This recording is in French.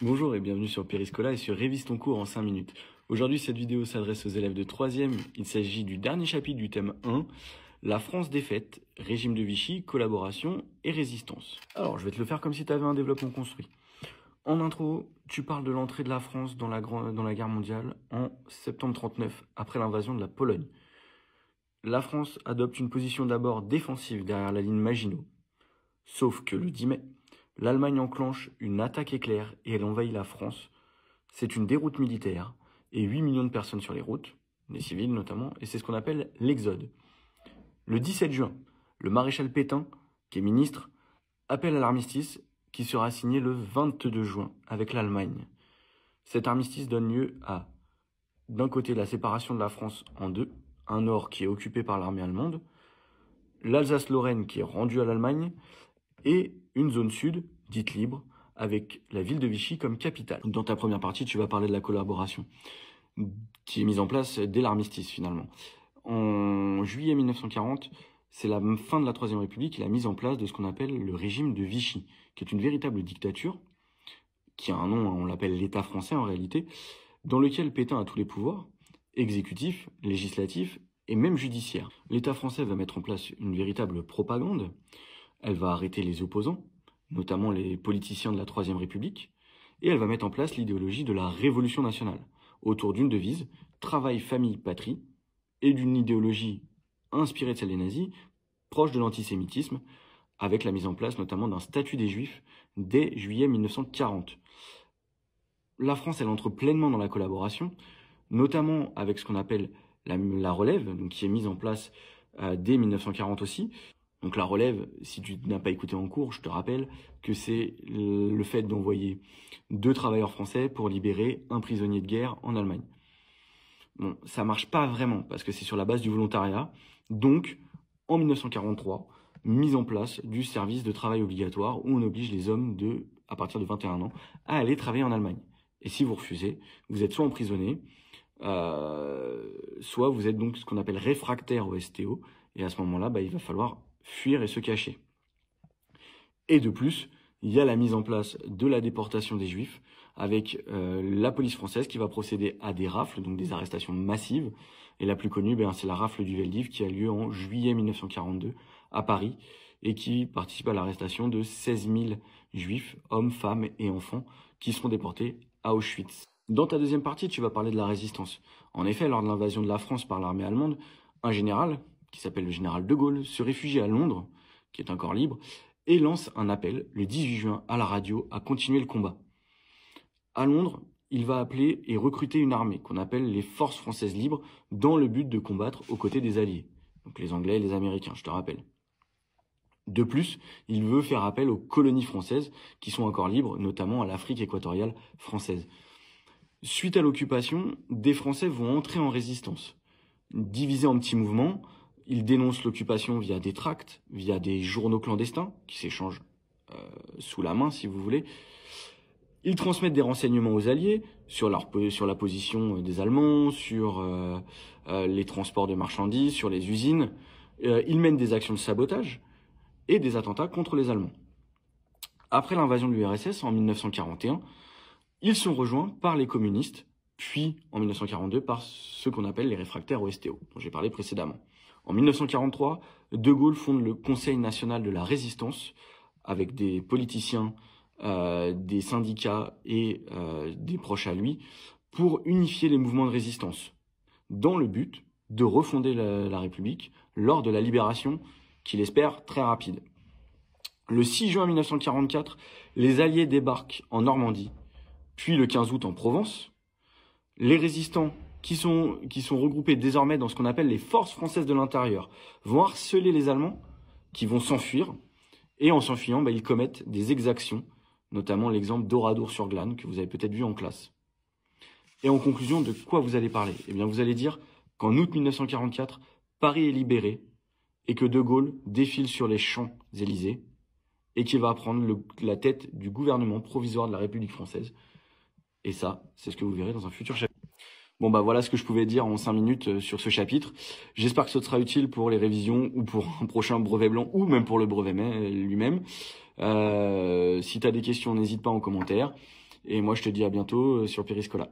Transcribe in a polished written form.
Bonjour et bienvenue sur Périscola et sur Révise ton cours en 5 minutes. Aujourd'hui, cette vidéo s'adresse aux élèves de 3e. Il s'agit du dernier chapitre du thème 1, la France défaite, régime de Vichy, collaboration et résistance. Alors, je vais te le faire comme si tu avais un développement construit. En intro, tu parles de l'entrée de la France dans la guerre mondiale en septembre 39, après l'invasion de la Pologne. La France adopte une position d'abord défensive derrière la ligne Maginot. Sauf que le 10 mai, l'Allemagne enclenche une attaque éclair et elle envahit la France. C'est une déroute militaire et 8 millions de personnes sur les routes, des civils notamment, et c'est ce qu'on appelle l'exode. Le 17 juin, le maréchal Pétain, qui est ministre, appelle à l'armistice qui sera signé le 22 juin avec l'Allemagne. Cet armistice donne lieu à, d'un côté, la séparation de la France en deux, un nord qui est occupé par l'armée allemande, l'Alsace-Lorraine qui est rendue à l'Allemagne, et une zone sud, dite libre, avec la ville de Vichy comme capitale. Dans ta première partie, tu vas parler de la collaboration, qui est mise en place dès l'armistice finalement. En juillet 1940, c'est la fin de la Troisième République et la mise en place de ce qu'on appelle le régime de Vichy, qui est une véritable dictature, qui a un nom, on l'appelle l'État français en réalité, dans lequel Pétain a tous les pouvoirs, exécutifs, législatifs et même judiciaires. L'État français va mettre en place une véritable propagande. Elle va arrêter les opposants, notamment les politiciens de la Troisième République, et elle va mettre en place l'idéologie de la Révolution nationale, autour d'une devise, travail, famille, patrie, et d'une idéologie inspirée de celle des nazis, proche de l'antisémitisme, avec la mise en place notamment d'un statut des Juifs dès juillet 1940. La France, elle entre pleinement dans la collaboration, notamment avec ce qu'on appelle la relève, donc qui est mise en place dès 1940 aussi. Donc la relève, si tu n'as pas écouté en cours, je te rappelle que c'est le fait d'envoyer 2 travailleurs français pour libérer un prisonnier de guerre en Allemagne. Bon, ça marche pas vraiment parce que c'est sur la base du volontariat. Donc, en 1943, mise en place du service de travail obligatoire où on oblige les hommes à partir de 21 ans à aller travailler en Allemagne. Et si vous refusez, vous êtes soit emprisonné, soit vous êtes donc ce qu'on appelle réfractaire au STO. Et à ce moment-là, il va falloir fuir et se cacher. Et de plus, il y a la mise en place de la déportation des Juifs avec la police française qui va procéder à des rafles, donc des arrestations massives. Et la plus connue, c'est la rafle du Veldiv qui a lieu en juillet 1942 à Paris et qui participe à l'arrestation de 16 000 Juifs, hommes, femmes et enfants, qui seront déportés à Auschwitz. Dans ta deuxième partie, tu vas parler de la résistance. En effet, lors de l'invasion de la France par l'armée allemande, un général, qui s'appelle le général de Gaulle, se réfugie à Londres, qui est encore libre, et lance un appel le 18 juin à la radio à continuer le combat. À Londres, il va appeler et recruter une armée qu'on appelle les Forces françaises libres dans le but de combattre aux côtés des Alliés, donc les Anglais et les Américains, je te rappelle. De plus, il veut faire appel aux colonies françaises qui sont encore libres, notamment à l'Afrique équatoriale française. Suite à l'occupation, des Français vont entrer en résistance. Divisés en petits mouvements, ils dénoncent l'occupation via des tracts, via des journaux clandestins qui s'échangent sous la main, si vous voulez. Ils transmettent des renseignements aux Alliés sur la position des Allemands, sur les transports de marchandises, sur les usines. Ils mènent des actions de sabotage et des attentats contre les Allemands. Après l'invasion de l'URSS en 1941, ils sont rejoints par les communistes, puis en 1942 par ceux qu'on appelle les réfractaires au STO, dont j'ai parlé précédemment. En 1943, De Gaulle fonde le Conseil national de la résistance avec des politiciens, des syndicats et des proches à lui pour unifier les mouvements de résistance dans le but de refonder la République lors de la libération qu'il espère très rapide. Le 6 juin 1944, les Alliés débarquent en Normandie, puis le 15 août en Provence. Les résistants qui sont regroupés désormais dans ce qu'on appelle les forces françaises de l'intérieur, vont harceler les Allemands qui vont s'enfuir. Et en s'enfuyant, ils commettent des exactions, notamment l'exemple d'Oradour-sur-Glane, que vous avez peut-être vu en classe. Et en conclusion, de quoi vous allez parler? Eh bien, vous allez dire qu'en août 1944, Paris est libéré et que De Gaulle défile sur les Champs-Élysées et qu'il va prendre la tête du gouvernement provisoire de la République française. Et ça, c'est ce que vous verrez dans un futur chapitre. Bon voilà ce que je pouvais dire en 5 minutes sur ce chapitre. J'espère que ce sera utile pour les révisions ou pour un prochain brevet blanc ou même pour le brevet lui-même. Si tu as des questions, n'hésite pas en commentaire. Et moi, je te dis à bientôt sur Periscola.